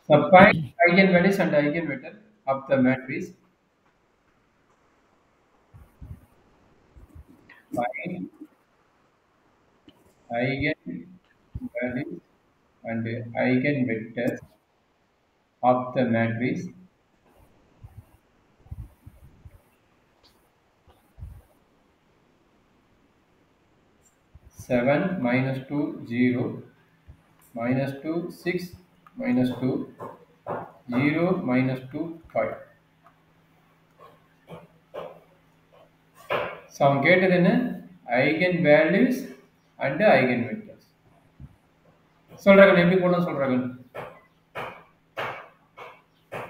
So find eigenvalues and eigenvector of the matrix. Find eigenvalues and eigenvectors of the matrix 7 minus 2 0 minus 2 6 minus 2 0 minus 2 5. So அவன் கேட்டது என்ன eigen values and eigen vectors சொல்றாங்க எப்படி போடணும் சொல்றாங்க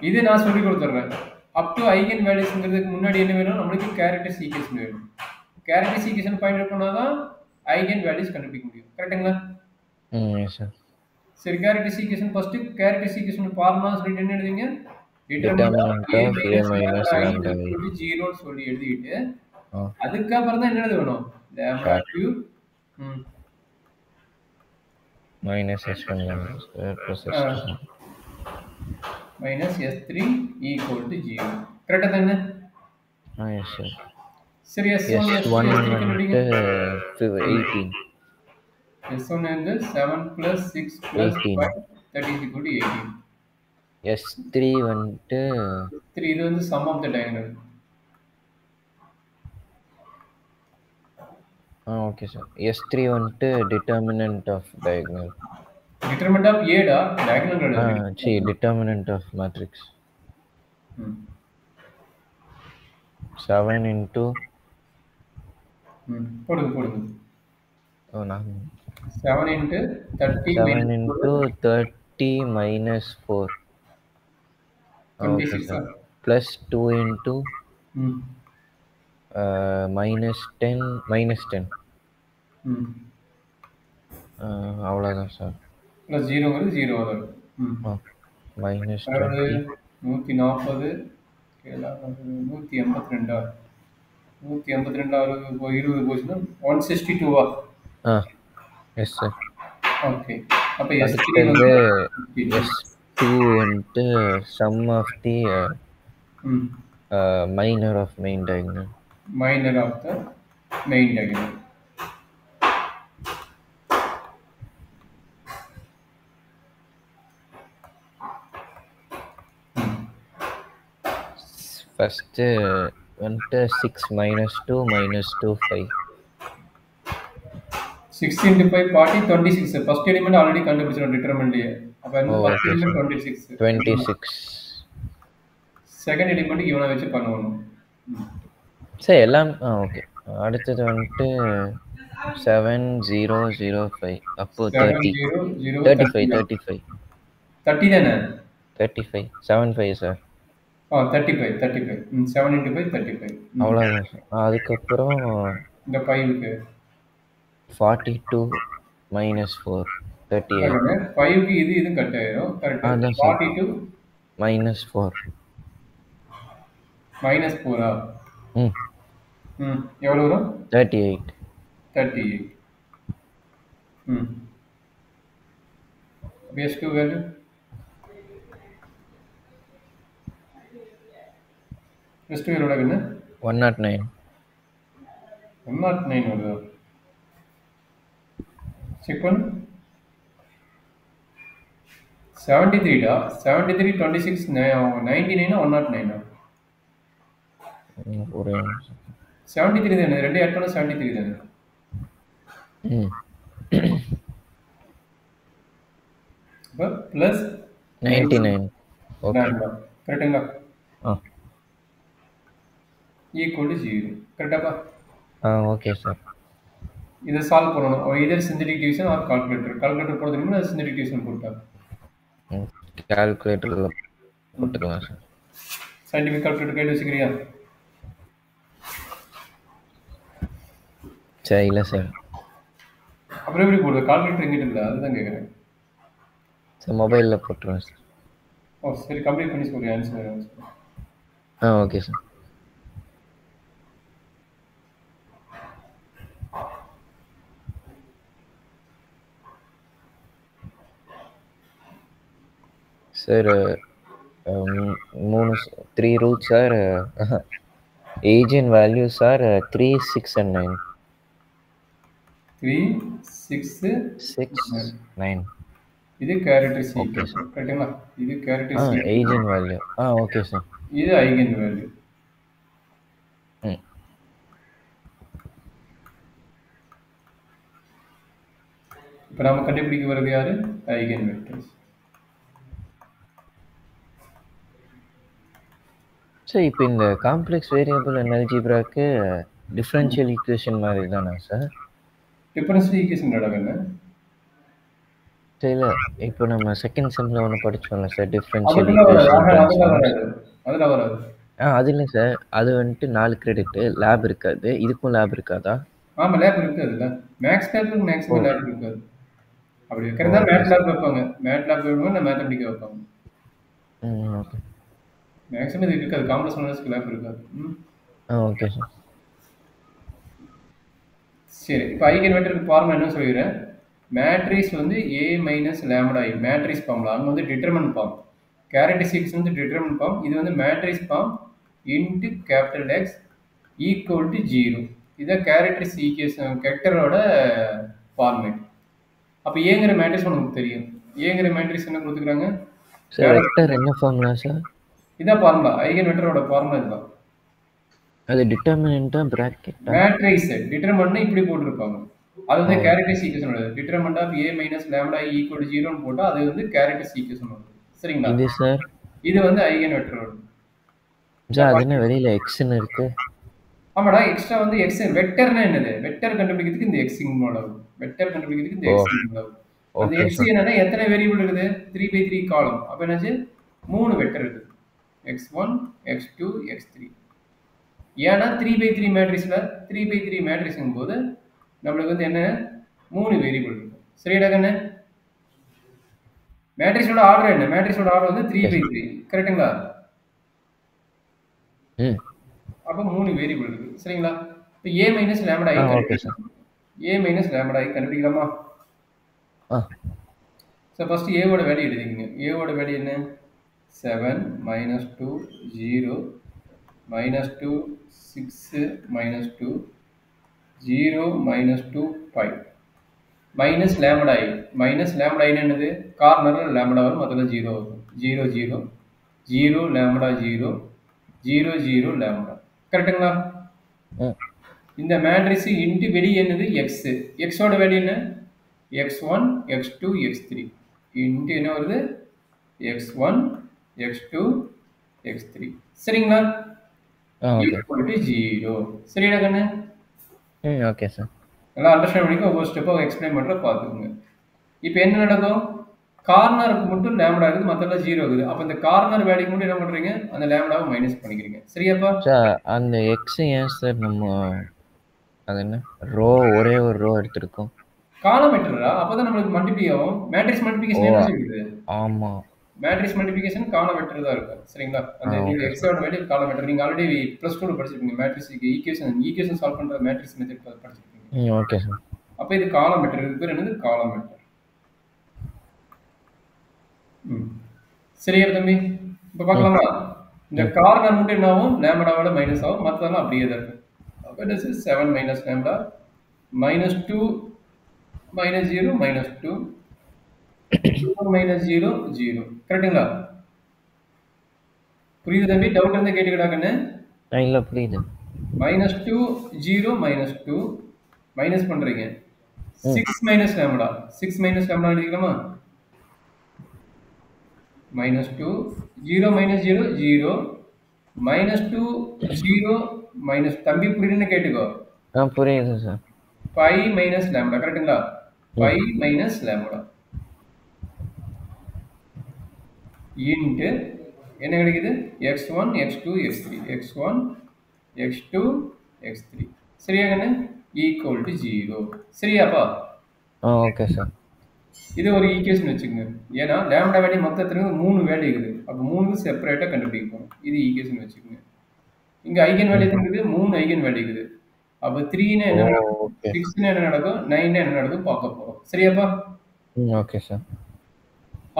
இது நான் சொல்லி கொடுத்துட்றேன் அப் டு ஐகன் வேல்யூஸ்ங்கிறதுக்கு முன்னாடி என்ன வேணும் நம்மளுக்கு கேரக்டர்ஸ் ஈக்குவேஷன் வேணும் கேரக்டர்ஸ் ஈக்குவேஷன் ஃபைண்ட் அவுட் பண்ணாதான் ஐகன் வேல்யூஸ் கண்டுபிடிக்க முடியும் கரெக்ட்டுங்களா எஸ் சார் சரி characters equation first characters equation formula சொல்லிட்டு என்ன எழுதுவீங்க determinant of a minus lambda i 0 சொல்லி எழுதிட்டு அதுக்கப்புறம் தான் என்ன எழுத வேணும் lambda cube minus s1 lambda square plus s2 minus s3 equal to 0 கரெக்ட்டா தானே yes sir சரி s1 s1 s3 கண்டுபிடிங்க 18 s1 வந்து 7 plus 6 plus 5 that is equal to 18 s3 வந்துட்டு 3 இது வந்து sum of the diagonal okay sir s3 வந்துட்டு determinant of diagonal determinant of a டா diagonal டா determinant of matrix 7 into போடுங்க oh நான் 7 into 30 7 into 30 minus 4 okay sir plus 2 into minus 10 அவ்வளோதான் sir plus ஜீரோங்கிறது zero வரும் மைனஸ் 140 182 182 20 போச்சுன்னா 162வா yes sir okay அப்போ S2 வந்துட்டு sum of the minor of main diagonal first வந்துட்டு 6 minus 2 minus 2 5 6 into 5 40 26 first element already கண்டுபிடிச்சிரோம் டிட்டர்மினன்ட்லயே அப்ப என்ன first element 26 second element இவனை வச்சு பண்ணுவோம் சரி எல்லாம் ஓகே அடுத்தது வந்துட்டு 7005 அப்போ 35 30 தானே 35 75 சார் 35 7 into 5 35 அவ்வளோதான் சார் அதுக்கப்புறம் இந்த 5க்கு 42 minus 4 38 5க்கு இது கட் ஆயிரும் கரெக்ட்டா 42 minus 4 ஆ எவ்வளவு வரும் 38 s2 வேல்யூ s2 எவ்வளவு என்ன 109 வருதா செக் பண்ணு 73 டா 73 26 99 109 ஒரு 73 தானே ரெண்டு ஆட் பண்ணா 73 தானே அப்ப பிளஸ் 99 ஓகே கரெக்ட்டுங்களா ஈக்குவல் டு 0 கரெக்டாப்பா ஓகே சார் இதை சால்வ் பண்ணணும் இதர் சிந்தடிக் டிவிஷன் ஆர் கால்குலேட்டர் போடுறதுக்கு அது சிந்தடிக் டிவிஷன் போட்டா கால்குலேட்டர்ல போட்டுக்கலாம் சார் சயின்டிஃபிக் கால்குலேட்டர் கையில் வச்சுக்கிறியா சரி இல்லை சார் அப்புறம் எப்படி போடுறது கால்குலேட்டர் எங்கிட்ட இல்லை அதுதான் கேட்குறேன் சார் மொபைலில் போட்டுருவேன் சார் சரி கம்ப்ளீட் பண்ணி சொல்கிறேன் answer okay sir sir 3 roots sir. Age and value sir 3, 6 and 9. 3, 6, 6, 9. இது கேரக்டர் ஓகே சீக்வென்ஸ் சார். கரெக்டுங்களா? இது character sequence, age and value. Okay sir. இது ஐகன் வேல்யூ. ம் இப்போ நம்ம கண்டுபிடிக்க வர்றது யாரு? Eigen vectors. சார் இப்போ இந்த காம்ப்ளெக்ஸ் வேரியபிள் அண்ட் அல்ஜிப்ராக்கு டிஃபரன்ஷியல் ஈக்குவேஷன் மாதிரி தானா சார்? டிஃபரன்ஷியல் ஈக்குவேஷன் நடக்குங்க. இல்லை, இப்போ நம்ம செகண்ட் செம்மில் ஒன்று படித்தோம்ல சார், டிஃபரன்ஷியல் அதுக்குள்ள வராது. ஈக்குவேஷன் அதெல்லாம் ட்ரான்ஸ்ஃபார்ம்ஸ். வராது. அதெல்லாம் வராது. அது இல்லை சார், அது வந்துட்டு 4 கிரெடிட்டு, லேப் இருக்காது. இதுக்கும் லேப் இருக்காதா? ஆமாம், லேப் இருக்காதுல்ல. மேக்ஸ் லேபுக்கு மேக்ஸிமம் லேப் இருக்காது. அப்படி வைக்கிறதா ஓகே மேட் சார். லேப் வைப்பாங்க. மேட் லேப் வைப்பாங்க, இல்லை மேத்தமெட்டிக்கா வைப்பாங்க. ஓகே. மேக்ஸிமம் இது இருக்காது. காம்ப்ளெக்ஸ் அனாலிசிஸ்க்கு லேப் இருக்காது. Okay sir. சரி, இப்போ ஐகன் வெக்டருக்கு ஃபார்முலா என்ன சொல்லிடுறேன். மேட்ரிக்ஸ் வந்து A minus lambda I matrix formula. அங்கே வந்து டிட்டர்மன் ஃபார்ம். கேரக்டரிஸ்டிக்ஸ் வந்து டிட்டர்மன் ஃபார்ம். இது வந்து matrix form into capital X equal to 0. இதான் கேரக்டரிஸ்டிக் ஈக்குவேஷன் வெக்டரோட ஃபார்மேட். அப்போ ஏங்கிற மேட்ரிக்ஸ் உனக்கு தெரியும். ஏங்கிற மேட்ரிக்ஸ் என்ன கொடுத்துக்கிறாங்க? சார் வெக்டர் என்ன ஃபார்முலா சார்? இதான் ஃபார்முலா. ஐகன் வெக்டரோட ஃபார்முலா இதுதான். அது டிட்டர்மினன்ட்டா பிராக்கெட்டா? மேட்ரிக்ஸ் டிட்டர்மன் இப்படி போட்டிருப்பாங்க. அது வந்து கேரக்டரிஸ்டிக் ஈக்குவேஷன் வருது. Determinant of A minus lambda I equal to 0ன்னு போட்டால் அது வந்து கேரக்டரிஸ்டிக் ஈக்குவேஷன் வருது. சரிங்களா? இது சார்? இது வந்து ஐகன் வெக்டர் வருது. சார் அது என்ன வெளியில் எக்ஸ்ன்னு இருக்கு? ஆமாடா, எக்ஸ்ட்ரா வந்து எக்ஸ். வெக்டர்னா என்னது? வெக்டர் கண்டுபிடிக்கிறதுக்கு இந்த எக்ஸ் இன்வால்வ் ஆகும். வெக்டர் கண்டுபிடிக்கிறதுக்கு இந்த எக்ஸ் இன்வால்வ் ஆகும். அந்த ஓகே எக்ஸ் சார். என்னன்னா எத்தனை வேரியபிள் இருக்குது? 3/3 காலம். அப்போ என்னாச்சு? 3 வெக்டர் இருக்குது. x1, x2, x3. ஏன்னா 3/3 மேட்ரிக்ஸில் 3/3 மேட்ரிக்ஸுங்கும் போது நம்மளுக்கு வந்து என்ன 3 வேரியபிள் இருக்கும். சரிடா கண்ணு? மேட்ரிக்ஸோட ஆர்டர் என்ன? மேட்ரிக்ஸோட ஆர்டர் வந்து 3/3 கரெக்டுங்களா? அப்போ 3 வேரியபிள் இருக்கு. சரிங்களா? இப்போ A மைனஸ் லேம்டா ஐ கண்டுபிடிக்கலாம். A மைனஸ் லேம்டா ஐ கண்டுபிடிக்கலாமா? ஸோ ஃபர்ஸ்ட் ஏவோட வேல்யூ எழுதிக்கங்க. ஏவோட வேல்யூ என்ன? 7 minus 2 0 minus 2 6 minus 2 0 minus 2 5 minus lambda I. Minus lambda I என்னது? கார்னரில் லேம்டா வரும், மொத்தத்தில் 0 வரும். 0 0 0 லேம்டா 0 0 0 லேம்டா. கரெக்டுங்களா? இந்த மேட்ரிக்ஸ் இன்ட்டு வெளியே என்னது? எக்ஸ். எக்ஸோட வேல்யூ என்ன? x1 x2 x3 இன்ட்டு என்ன வருது? x1 x2 x3. சரிங்களா? Equal to 0. சரிடா கண்ணு? Okay sir. எல்லாம் அண்டர்ஸ்டாண்ட் பண்ணிக்க. ஒவ்வொரு ஸ்டெப்பாக எக்ஸ்பிளைன் பண்ணுற பார்த்துக்குங்க. இப்போ என்ன நடக்கும்? கார்னருக்கு மட்டும் லேம்டா இருக்குது, மற்றெல்லாம் 0 இருக்குது. அப்போ இந்த கார்னர் வேல்யூக்கு மட்டும் என்ன பண்ணுறீங்க? அந்த லேம்டாவை மைனஸ் பண்ணிக்கிறீங்க. சரியாப்பா? சார் அந்த எக்ஸ் ஏன் சார் நம்ம அது என்ன ரோ ஒரே ஒரு ரோ எடுத்துருக்கோம்? காலம் வெக்டரா? அப்பதான் நம்மளுக்கு மல்டிப்ளை ஆகும். மேட்ரிக்ஸ் மல்டிப்ளிகேஷன் என்ன சொல்லுது? ஆமா, மேட்ரிக்ஸ் மல்டிப்ளிகேஷன் காலம் வெக்டர் தான் இருக்கும். சரிங்களா? அந்த நீங்க எக்ஸோட வேல்யூ காலம் வெக்டர். நீங்க ஆல்ரெடி +2ல படிச்சிருக்கீங்க. மேட்ரிக்ஸ் ஈக்குவேஷன் சால்வ் பண்ற மேட்ரிக்ஸ் மெத்தட் படிச்சிருக்கீங்க. Okay sir. அப்ப இது காலம் வெக்டர். இதுக்கு பேர் என்னது? காலம் வெக்டர். சரியா தம்பி? இப்ப பார்க்கலாமா? இந்த கார்னர் மட்டும் என்ன ஆகும்? லேம்டாவோட மைனஸ் ஆகும், மற்றதெல்லாம் அப்படியே தான் இருக்கும். அப்ப என்ன 7 minus lambda minus 2 minus 0 minus 2 0 minus 0 0. கரெக்டுங்களா? புரியுது தம்பி? டவுட் இருந்தா கேட்டுக்கிட்டாங்கன்னு. இல்ல புரியுது. மைனஸ் 2 0 மைனஸ் 2 மைனஸ் பண்றீங்க. 6 மைனஸ் லேம்டா 6 மைனஸ் லேம்டா எழுதிக்கலாமா? Minus 2 0 minus 0 0 minus 2 0 minus. தம்பி புரியுதுன்னு கேட்டுக்கோ. புரியுது சார். 5 minus lambda. கரெக்டுங்களா? 5 மைனஸ் லேம்டா இன்ட்டு என்ன கிடைக்குது? x1 x2 x3 x1 x2 x3. சரியா கண்ணு? Equal to 0. சரியாப்பா? Okay sir. இது ஒரு ஈக்குவேஷன் வச்சுக்கோங்க. ஏன்னா லேம்டா வேல்யூ மொத்தத்துக்கு 3 வேல்யூ இருக்குது. அப்போ 3 செப்பரேட்டாக கண்டுபிடிப்போம். இது ஈக்குவேஷன் வச்சுக்கோங்க. இங்கே ஐகன் வேல்யூ இருக்குது, 3 ஐகன் வேல்யூ இருக்குது. அப்போ 3னா என்ன நடக்கும், 6னா என்ன நடக்கும், 9னா என்ன நடக்கும் பார்க்க போகிறோம். சரியாப்பா? Okay sir.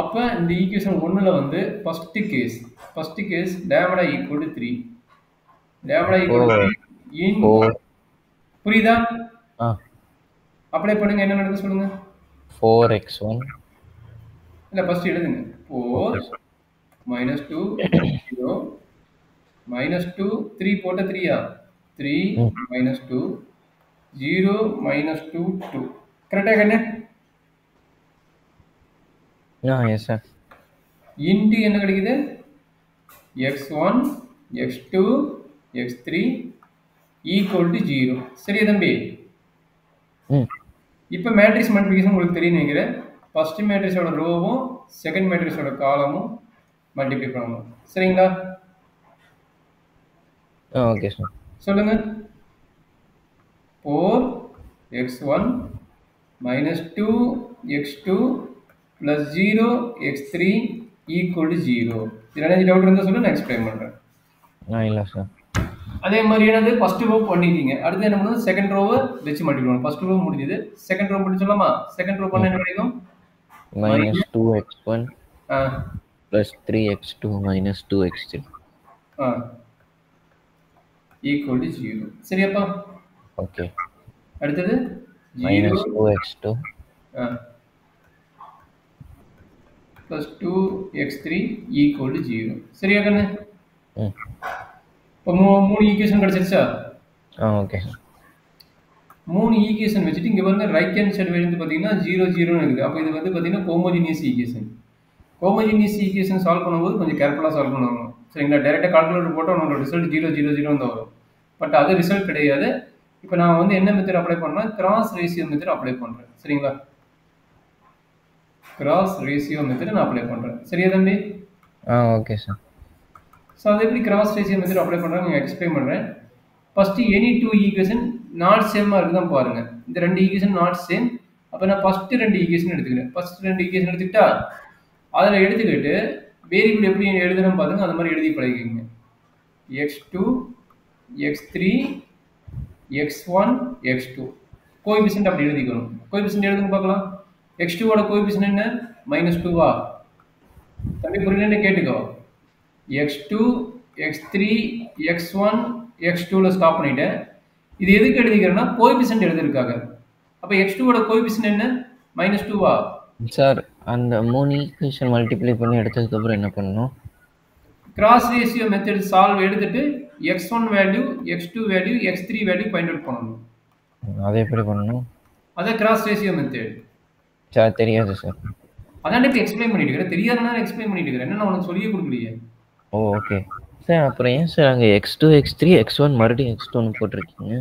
அப்போ இந்த ஈக்குவேஷன் ஒன்றில் வந்து first case lambda equal to 3 lambda equal to 3 இன் புரியுதா? அப்ளை பண்ணுங்க. என்ன நடக்குது சொல்லுங்க. 4x1 இல்லை ஃபஸ்ட்டு எழுதுங்க. 4 -2 0 -2 3 போட்ட 3யா 3 -2 0 -2 2 கரெக்டா கண்ணு? Yes sir. இன்ட்டு என்ன கிடைக்குது? x1 x2 x3 equal to 0. சரியா தம்பி? இப்போ மேட்ரிக்ஸ் மல்டிபிகேஷன் உங்களுக்கு தெரியும் நினைக்கிறேன். ஃபர்ஸ்ட் மேட்ரிக்ஸோட ரோவும் செகண்ட் மேட்ரிக்ஸோட காலமும் மல்டிப்ளை பண்ணணும். சரிங்களா? Okay sir. சொல்லுங்க. 4x1 -2 x2 plus 0 x3 equal to 0. இதில் என்ன டவுட் இருந்தால் சொல்லு, நான் எக்ஸ்பிளைன் பண்ணுறேன். இல்லை சார். அதே மாதிரி என்னது ஃபர்ஸ்ட் ரோ பண்ணிட்டீங்க. அடுத்து என்ன பண்ணுறது? செகண்ட் ரோவை வச்சு மல்டிப்ளை பண்ணணும். ஃபர்ஸ்ட் ரோ முடிஞ்சது, செகண்ட் ரோ பண்ணி சொல்லலாமா? செகண்ட் ரோ பண்ண என்ன கிடைக்கும்? -2x1 plus 3x2 minus 2x3 equal to 0. சரியாப்பா? ஓகே. அடுத்தது -2x2 plus 2x3 equal to 0. சரியா கண்ணு? இப்போ 3 ஈக்குவேஷன் கிடைச்சிருச்சா? ஓகே. 3 ஈக்குவேஷன் வச்சுட்டு இங்கே பாருங்க, ரைட் ஹேண்ட் சைடு வந்து பார்த்தீங்கன்னா 0 0 இருக்குது. அப்போ இது வந்து பார்த்தீங்கன்னா homogeneous equation. Homogeneous equation solve பண்ணும்போது கொஞ்சம் கேர்ஃபுல்லாக சால்வ் பண்ணணும். சரிங்களா? டேரெக்டாக கால்குலேட்டர் போட்டால் உங்களோட ரிசல்ட் 0 0 0 தான் வரும். பட் அது ரிசல்ட் கிடையாது. இப்போ நான் வந்து என்ன மெத்தட் அப்ளை பண்ணுறேன்? கிராஸ் ரேஷியோ மெத்தட் அப்ளை பண்ணுறேன். சரிங்களா? கிராஸ் ரேஷியோ மெத்தட் நான் அப்ளை பண்ணுறேன். சரியா தம்பி? Okay sir. ஸோ அது எப்படி கிராஸ் ரேஷியோ மெத்தட் அப்ளை பண்ணுறேன் நீங்கள் எக்ஸ்பிளைன் பண்ணுறேன். ஃபஸ்ட்டு எனி 2 ஈக்குவேஷன் நாட் சேமாக இருக்குதான் பாருங்கள். இந்த 2 ஈக்குவேஷன் நாட் சேம். அப்போ நான் ஃபஸ்ட்டு 2 ஈக்குவேஷன் எடுத்துக்கிறேன். ஃபஸ்ட்டு 2 ஈக்குவேஷன் எடுத்துக்கிட்டா அதில் எடுத்துக்கிட்டு வேரியபிள் எப்படி எழுதுறோம் பாருங்க, அந்த மாதிரி எழுதி பழகிக்கங்க. x2 x3 x1 x2 coefficient அப்படி எழுதிக்கணும். கோஎஃபிஷியன்ட் எழுதுங்க பார்க்கலாம். x2ஓட கோஎஃபிஷியன்ட் என்ன? -2வா? தம்பி புரியலன்னு கேட்டுக்கோ. x2 x3 x1 x2ல ஸ்டாப் பண்ணிட்டேன். இது எதுக்கு எழுதிக்கிறேன்னா கோஎஃபிஷியன்ட் எழுதிருக்காங்க. அப்போ x2ஓட கோஎஃபிஷியன்ட் என்ன? -2வா? சார் அந்த 3 ஈக்குவேஷன் மல்டிப்ளை பண்ணி எடுத்ததுக்கு அப்புறம் என்ன பண்ணணும்? கிராஸ் ரேஷியோ மெத்தட் சால்வ் எடுத்துட்டு x1 value x2 value x3 value find out பண்ணணும். அதை எப்படி பண்ணணும்? அத கிராஸ் ரேஷியோ மெத்தட். சார் தெரியாது சார். அதான் இப்ப எக்ஸ்பிளைன் பண்ணிட்டு இருக்கேன். தெரியாதனா எக்ஸ்பிளைன் பண்ணிட்டு இருக்கேன். என்ன நான் உனக்கு சொல்லியே கொடுக்கலையே. Okay sir. அப்புறம் ஏன் சார் அங்கே x2 x3 x1 மறுபடியும் x2 போட்டிருக்கீங்க?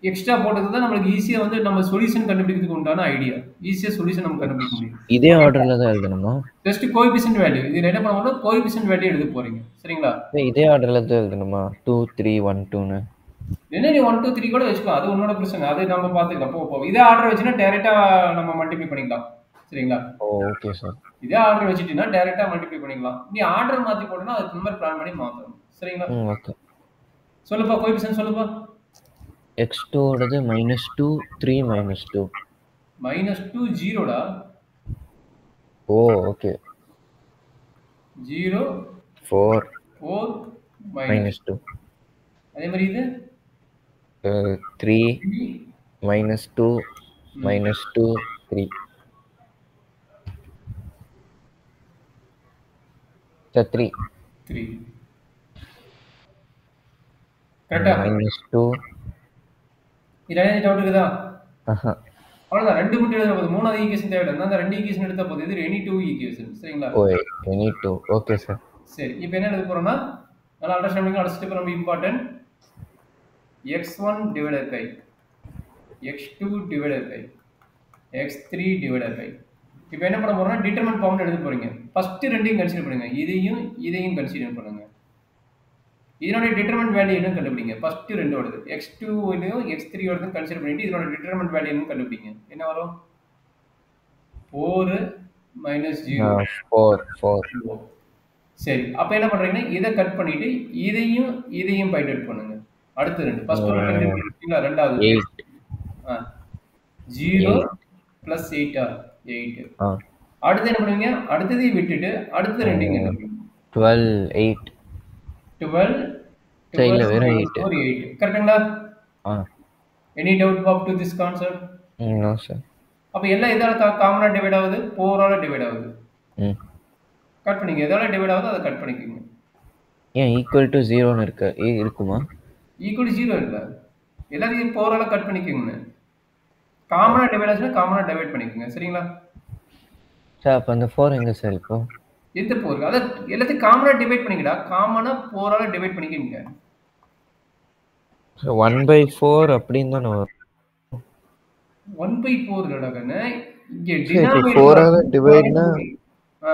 எக்ஸ்ட்ரா போட்டது தான் நம்மளுக்கு ஈஸியாக வந்து நம்ம சொல்யூஷன் கண்டுபிடிக்கிறதுக்கு உண்டான ஐடியா. ஈஸியாக சொல்யூஷன் நம்ம கண்டுபிடிக்க முடியும். இதே ஆர்டரில் தான் எழுதணுமா? ஜஸ்ட் கோஎஃபிஷியன்ட் வேல்யூ இதில் என்ன பண்ணுவோம்னா கோஎஃபிஷியன்ட் வேல்யூ எழுத போறீங்க. சரிங்களா? இதே ஆர்டரில் தான் எழுதணுமா? 2 3 1 2ன்னு என்ன நீ 1 2 3 கூட வச்சுக்கலாம். அது உன்னோட பிரச்சனை. அது நம்ம பார்த்துக்கலாம். போ இதே ஆர்டர் வச்சுன்னா டேரெக்டாக நம்ம மல்டிப்ளை பண்ணிக்கலாம். சரிங்களா? Okay sir. இதே ஆர்டர் வச்சுட்டீங்கன்னா டேரெக்டாக மல்டிப்ளை பண்ணிக்கலாம். நீ ஆர்டர் மாற்றி போட்டோன்னா அதுக்கு இந்த மாதிரி பிளான் பண்ணி மாற்றணும். சரிங்களா? ஓகே. சொல்லுப்பா கோஎஃபிஷியன்ட் சொல்லுப்பா. x2ஓடது -2 3 -2 -2 ஜீரோடா. ஓகே. 0 4 -2. அதே மாதிரி இது 3 -2 -2 3 3 கரெக்டா? -2 இதுல என்ன டவுட் இருக்குதா? அவ்வளவுதான். 2 மட்டும் எழுதுற போது மூணாவது ஈக்குவேஷன் தேவையில்லை. அந்த 2 ஈக்குவேஷன் எடுத்த போது இது எனி 2 ஈக்குவேஷன். சரிங்களா? எனி 2. Okay sir. சரி, இப்போ என்ன எழுத போறோம்னா நல்லா அண்டர்ஸ்டாண்டிங் அடுத்த ஸ்டெப் ரொம்ப important. x1 divided by x2 divided by x3 divided by. இப்போ என்ன பண்ண போறோம்னா டிட்டர்மினன்ட் ஃபார்ம்ல எழுத போறீங்க. ஃபர்ஸ்ட் ரெண்டையும் கன்சிடர் பண்ணுங்க. இதையும் கன்சிடர் பண்ணுங்க. இதனோட டிட்டர்மினன்ட் வேல்யூ என்னன்னு கண்டுபிடிங்க. ஃபர்ஸ்ட் ரெண்டோடது x2 லையும் x3 ஓடதும் கன்சிடர் பண்ணிட்டு இதனோட டிட்டர்மினன்ட் வேல்யூ என்னன்னு கண்டுபிடிங்க. என்ன வரும்? 4 -0 4. சரி, அப்ப என்ன பண்றீங்கன்னா இதை கட் பண்ணிட்டு இதையும் ஃபைண்ட் அவுட் பண்ணுங்க. அடுத்து ரெண்டு ஃபர்ஸ்ட் ஒரு ரெண்டு இருக்கீங்களா? ரெண்டாவது 0 + 8 8. அடுத்து என்ன பண்ணுவீங்க? அடுத்ததையும் விட்டுட்டு அடுத்த ரெண்டையும் கண்டுபிடிங்க. 12 8 12 சைடில் 12 வெறும் minus 8. 4 8. கரெக்ட்டுங்களா? Ah any doubt up to this concept? No sir. அப்ப எல்லாம் எதால காமனா டிவைட் ஆகுது? 4 ஆல டிவைட் ஆகுது. ம் கட் பண்ணிங்க. எதால டிவைட் ஆகுதோ அதை கட் பண்ணிக்கோங்க. ஏன் ஈக்குவல் டு 0ன்னு இருக்குமா? ஈக்குவல் 0 இல்ல. எல்லாத்தையும் 4 ஆல கட் பண்ணிக்கோங்க. காமனா டிவைட் ஆச்சுன்னா காமனா டிவைட் பண்ணிக்கோங்க. சரிங்களா? சார் அப்போ அந்த 4 எங்கே சார் இப்போ? எந்த 4? அத எல்லாத்தையும் காமனா டிவைட் பண்ணிக்கடா. காமனா 4 ஆல டிவைட் பண்ணிக்கோங்க. 1/4 அப்படின்னு தானே வரும். 1/4 இல்லடா கண்ணு. இங்க சரி இப்போ டினாமினேட்டர் 4ஆல டிவைட்னா ஆ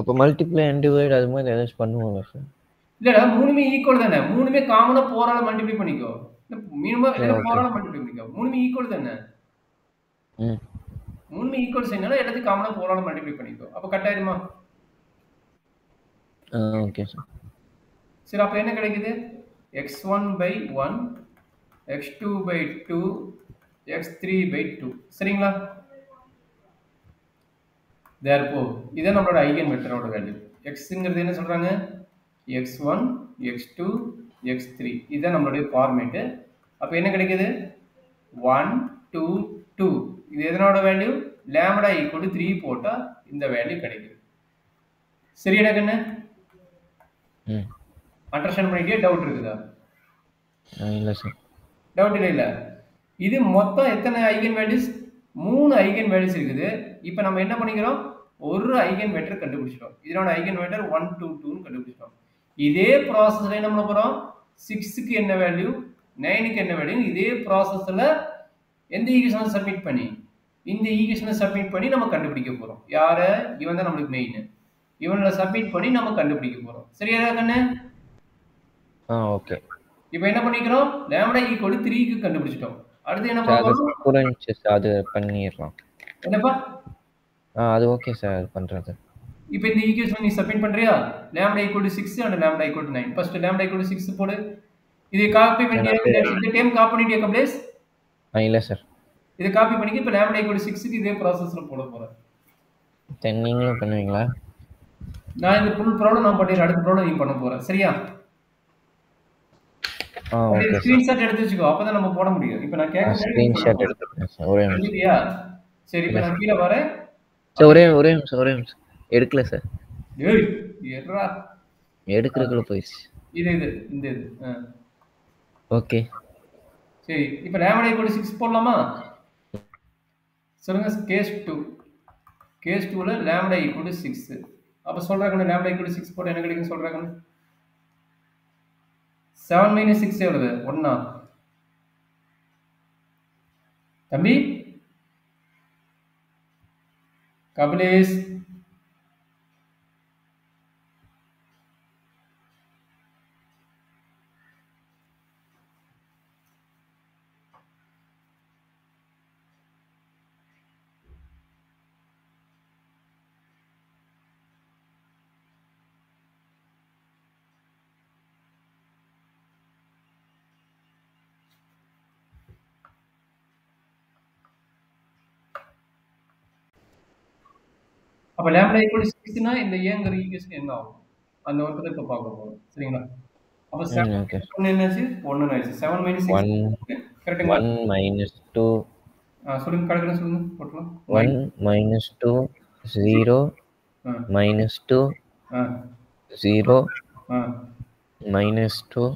அப்போ மல்டிப்ளை அண்ட் டிவைட் அது மாதிரி ஏதாச்சும் பண்ணுவாங்க சார்? இல்லடா மூணுமே ஈக்குவல் தானே. மூணுமே காமனா 4 ஆல மல்டிப்ளை பண்ணிக்கோ. மினிமம் சரி இல்ல 4 ஓகே. ஆல மல்டிப்ளை பண்ணிக்கோ. மூணுமே ஈக்குவல் தானே. ம் மூணுமே ஈக்குவல் செய்யணும். எல்லாத்தையும் காமனா 4 ஆல மல்டிப்ளை பண்ணிக்கோ. அப்ப கட் ஆயிடுமா? Okay sir. சரி அப்ப என்ன கிடைக்குது? x1/1 x2/2 x3/2. சரிங்களா? therefore இதான் நம்மளோட ஐகன் வெக்டரோட வேல்யூ. xங்கிறது என்ன சொல்றாங்க? x1 x2 x3 இதான் நம்மளுடைய ஃபார்மேட். அப்ப என்ன கிடைக்குது? 1 2 2. இது எதனோட வேல்யூ? lambda equal to 3 போட்டா இந்த வேல்யூ கிடைக்குது. சரியாடா கண்ணு? ம் அண்டர்ஸ்டாண்ட் பண்ணிட்டே டவுட் இருக்குதா? இல்லை சார். டவுட் இல்ல. இது மொத்தம் எத்தனை ஐகன் வேல்யூஸ்? 3 ஐகன் வேல்யூஸ் இருக்குது. இப்போ நம்ம என்ன பண்ணிக்கிறோம்? ஒரு ஐகன் வெக்டர் கண்டுபிடிச்சிட்டோம். இதனோட ஐகன் வெக்டர் 1 2 2ன்னு கண்டுபிடிச்சிட்டோம். இதே ப்ராசஸ்ல என்ன பண்ண போறோம்? 6க்கு என்ன வேல்யூ, 9க்கு என்ன வேல்யூ, இதே ப்ராசஸ்ல எந்த ஈக்குவேஷனை சப்மிட் பண்ணி இந்த ஈக்குவேஷனை சப்மிட் பண்ணி நம்ம கண்டுபிடிக்க போறோம். யார? இவன் தான் நம்மளுக்கு மெயின். இவனை சப்மிட் பண்ணி நம்ம கண்டுபிடிக்க போறோம். சரியா கண்ணு? ஓகே. இப்போ என்ன பண்ணிக்கிறோம்? lambda equal to 3க்கு கண்டுபிடிச்சிட்டோம். அடுத்து என்ன சார் அது பண்ணணும்? புரிஞ்சுச்சு சார். அது பண்ணிடலாம். என்னப்பா? அது ஓகே சார் அது பண்ணுறது. இப்போ இந்த ஈக்குவேஷன் நீ சப்மிட் பண்றியா? lambda equal to 6 and lambda equal to 9. First lambda equal to 6 போடு. இதை காப்பி பண்ணியா? இந்த டைம் காப்பி பண்ணிட்டியா கப்லேஸ்? இல்லை சார். இதை காப்பி பண்ணிக்க. இப்போ lambda equal to 6க்கு இதே ப்ராசஸ்ல போட போறேன். தென் நீங்களும் பண்ணுவீங்களா? நான் இந்த ஃபுல் ப்ராப்ளம் நான் பண்ணிடுறேன். அடுத்த ப்ராப்ளம் நீ பண்ண போற. சரியா? Okay sir. ஸ்கிரீன்ஷாட் எடுத்து வச்சுக்கோ. அப்பதான் நம்ம போட முடியும். இப்போ நான் கேட்க ஸ்க்ரீன்ஷாட் எடுத்துக்கிறேன் சார். ஒரே நிமிஷம். சரியா? சரி இப்போ நான் கீழே வரேன். சார் ஒரே நிமிஷம். எடுக்கல சார். ஏய் எட்ரா. எடுக்கிறதுக்குள்ள போயிடுச்சு. இந்த இது. ஓகே. சரி இப்போ lambda equal to 6 போடலாமா? சொல்லுங்க. கேஸ் 2ல lambda equal to 6. அப்ப சொல்றாங்க lambda equal to 6 போட என்ன கிடைக்கும் சொல்றாங்க? 7 minus 6 எவ்வளவு? 1. தம்பி கபிலேஷ் அப்ப lambda equal to 6 னா இந்த ஏங்கற ஈக்குவேஷன் என்ன ஆகும்? அந்த ஒர்க்கை இப்ப பார்க்க போறோம். சரிங்களா? அப்ப 7 என்னாச்சு? 1 ஆச்சு. 7 minus 6 கரெக்ட்டுங்களா? 1 minus 2 சொல்லுங்க கரெக்ட்டா சொல்லுங்க போட்டுலாம். 1 minus 2 0 minus 2 0 minus 2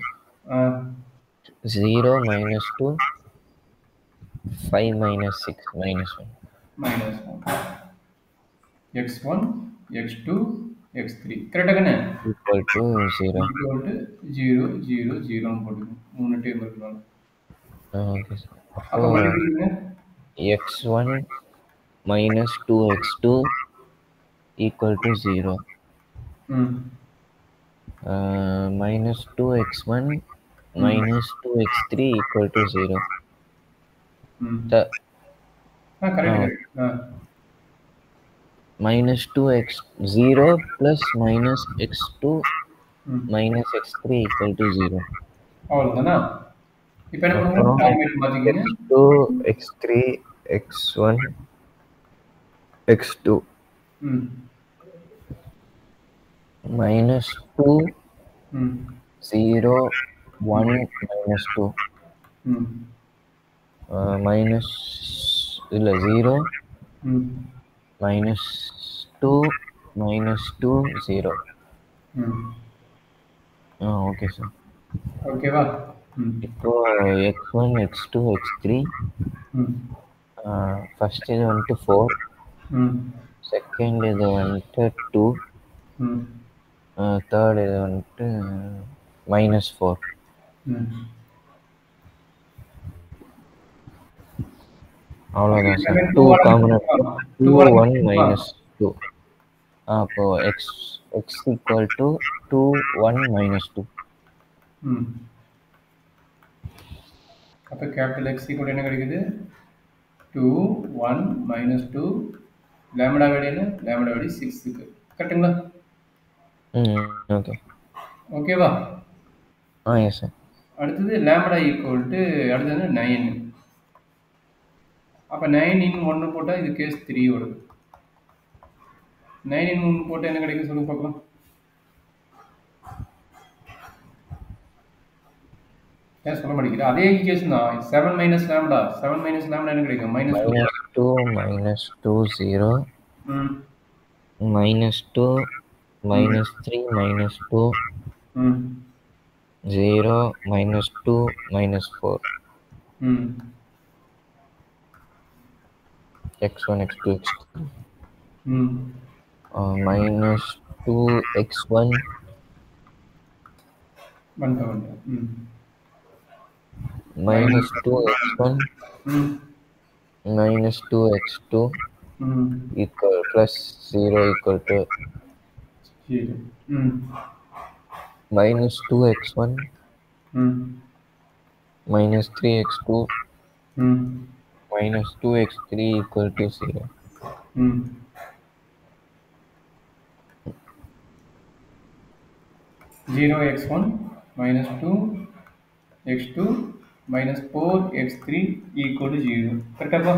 0 minus 2 5 minus 6 minus 1 x1 x2 x3 கரெக்ட்டா கண்ணே? equal to 0 equal to 0 0 0 ன்னு போட்டுக்கோங்க. 3 டேம் இருக்குனால. Okay sir. அப்ப மல்டிப்ளிங்க x1 minus 2x2 equal to 0. Minus 2x1 minus 2x3 equal to 0. correct. Minus 2x0 plus minus x2 minus x3 equal to 0. அவ்வளவுதானா? இப்போ என்ன பண்ணுவோம்? Format மாத்திக்கங்க. x2 x3 x1 x2 ம் -2 ம் 0 1 -2 ம் மைனஸ் இல்லை 0 ம் -2 -2 0. ம் ஓகே சார். ஓகேவா? ம் இப்போ x1 x2 x3 ம் ஃபர்ஸ்ட் இது வந்துட்டு 4, ம் செகண்ட் இது வந்துட்டு 2, ம் தேர்ட் இது வந்துட்டு -4. ம் அவ்வளோதான் சார். எல்லாமே 2 2 ஆல காமன் முடிச்சுக்கலாம். 2 2 ஆல 1 முடிச்சுக்கலாம். -2. அப்போ x equal to 2 1 -2. ம் அப்போ கேபிட்டல் எக்ஸ் கூட என்ன கிடைக்குது? 2 1 -2 லேம்டா வேல்யூ என்ன? லேம்டா வேல்யூ 6க்கு கரெக்டுங்களா? ஓகே. ஓகேவா? Yes sir. அடுத்தது லேம்டா ஈக்குவல் டு அடுத்தது 9. அப்போ 9 இன் 1 போட்டால் இது கேஸ் 3 வருது. 9 இன் 1 போட்டால் என்ன கிடைக்கும் சொல்லுங்க பார்க்கலாம். ஏன் சொல்ல மாட்டேங்கிறா? அதே ஈக்குவேஷன் தான். 7 மைனஸ் லேம்டா என்ன கிடைக்கும்? -2 -2 -2 0 ம் -2 -3 -2 ம் 0 -2 -4 ம் x1 x2 x3 ம் -2 x1 வந்துட்டேன். ம் -2 x1 ம் -2 x2 ம் equal +0 equal to சரி. ம் -2 x1 ம் -3 x2 ம் -2 x3 equal to 0. ம் 0 x1 -2 x2 -4 x3 equal to 0. கரெக்டாப்பா?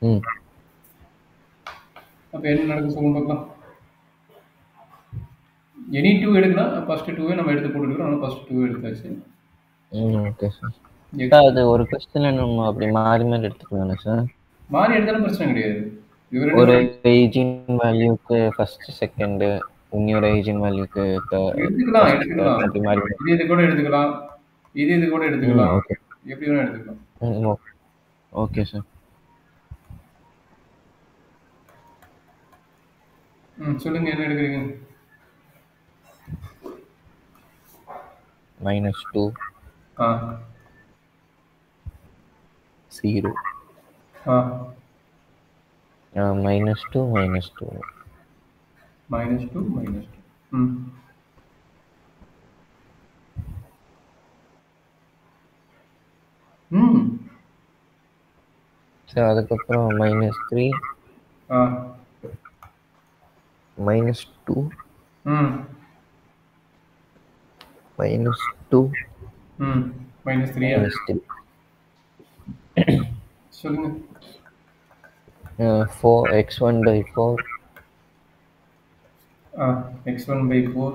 ம் அப்போ என்ன நடக்கும் சொல்லுங்க பார்க்கலாம். எனி 2 எடுக்கலாம். ஃபர்ஸ்ட் 2வே நம்ம எடுத்து போட்டுக்கிறோம். ஆனால் ஃபர்ஸ்ட் 2 எடுத்தாச்சு. Okay sir. X அது ஒரு கொஸ்டினை நம்ம அப்படி மாறி மாறி எடுத்துக்கலாம்ல சார்? மாறி எடுத்தாலும் பிரச்சனை கிடையாது. இது ஒரு ரெண்டு ஐஜின் வேல்யூக்கு ஃபர்ஸ்ட் செகண்ட், இன்னொரு ஐஜின் வேல்யூக்கு எடுத்துக்கலாம் ஃபர்ஸ்ட் அப்படி மாறி மாறி. இது கூட எடுத்துக்கலாம். இது கூட எடுத்துக்கலாம். ஓகே. எப்படி வேணா எடுத்துக்கலாம். Okay sir. சொல்லுங்க என்ன எடுக்கிறீங்க? -2 ஆ 0 ஆ -2 -2 -2 ம் ம் சார் அதுக்கப்புறம் -3 ஆ -2 ம் -2 ம் -3 -3 சொல்லுங்க. 4 x1 by 4 x1 by 4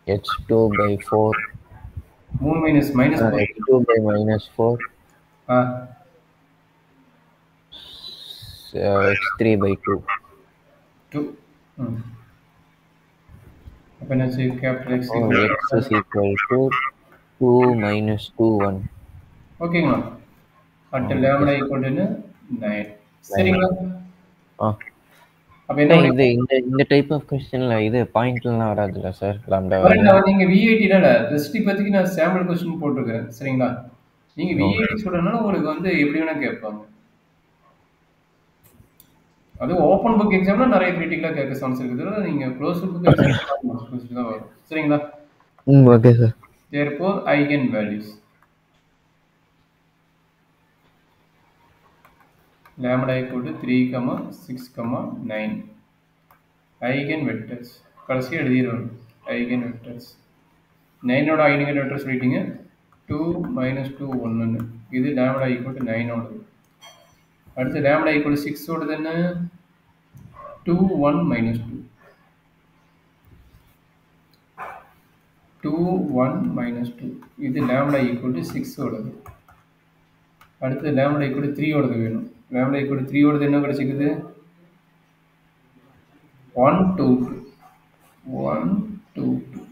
h2 by 4 3 minus -4 h2 by -4 x3 by 2 அப்போ என்னாச்சு? Capital X x is equal to 2 -2 1. ஓகேங்களா? At lambda equal to 9. சரிங்களா? அப்போ என்ன இது இந்த டைப் ஆஃப் क्वेश्चनல இது பாயிண்ட்லாம் வராதுல்ல சார்? லாம்டா நீங்க V80னால ரெசிஸ்டி பத்திக்கு நான் சாம்பிள் क्वेश्चन போட்டுருக்கேன். சரிங்களா? நீங்க V80 சொல்றதுனால உங்களுக்கு வந்து எப்படி வேணா கேட்பாங்க. அது ஓப்பன் புக் எக்ஸாம்ல நிறைய கிரிட்டிக்கலா கேட்க சான்ஸ் இருக்குது. நீங்க க்ளோஸ் புக் எக்ஸாம் தான் வரும். சரிங்களா? Okay sir. therefore eigen values lambda equal to 3, 6, 9 eigen vectors கடைசி எழுதிடுவோம். eigen vectors 9 ஓட eigen vectors சொல்லிட்டீங்க. 2 -2 1 இது lambda equal to 9 ஓடது. அடுத்து lambda equal to 6 ஓடது என்ன? 2 1 minus 2 2 1 minus 2 இது lambda equal to 6 ஓடது. அடுத்து lambda equal to 3 ஓடது வேணும். lambda equal to 3 ஓடது என்ன கிடைச்சிக்குது? 1 2 2 1 2 2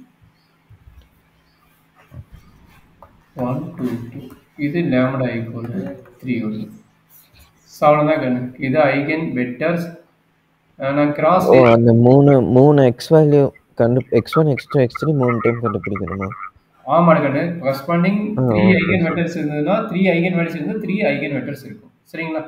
1 2 2 இது lambda equal to 3 ஓடது. அவ்வளோதான் கண்ணு. இது ஐகன் வெக்டர்ஸ். நான் கிராஸ் அந்த மூணு X value x1 x2 x3 மூணு டைம் கண்டுபிடிக்கணுமா? ஆமாம் கண்ணு. கரஸ்பாண்டிங் 3 ஐகன் வெக்டர்ஸ் இருந்ததுன்னா 3 ஐகன் வேல்யூஸ் இருந்தால் 3 ஐகன் வெக்டர்ஸ் இருக்கும். சரிங்களா?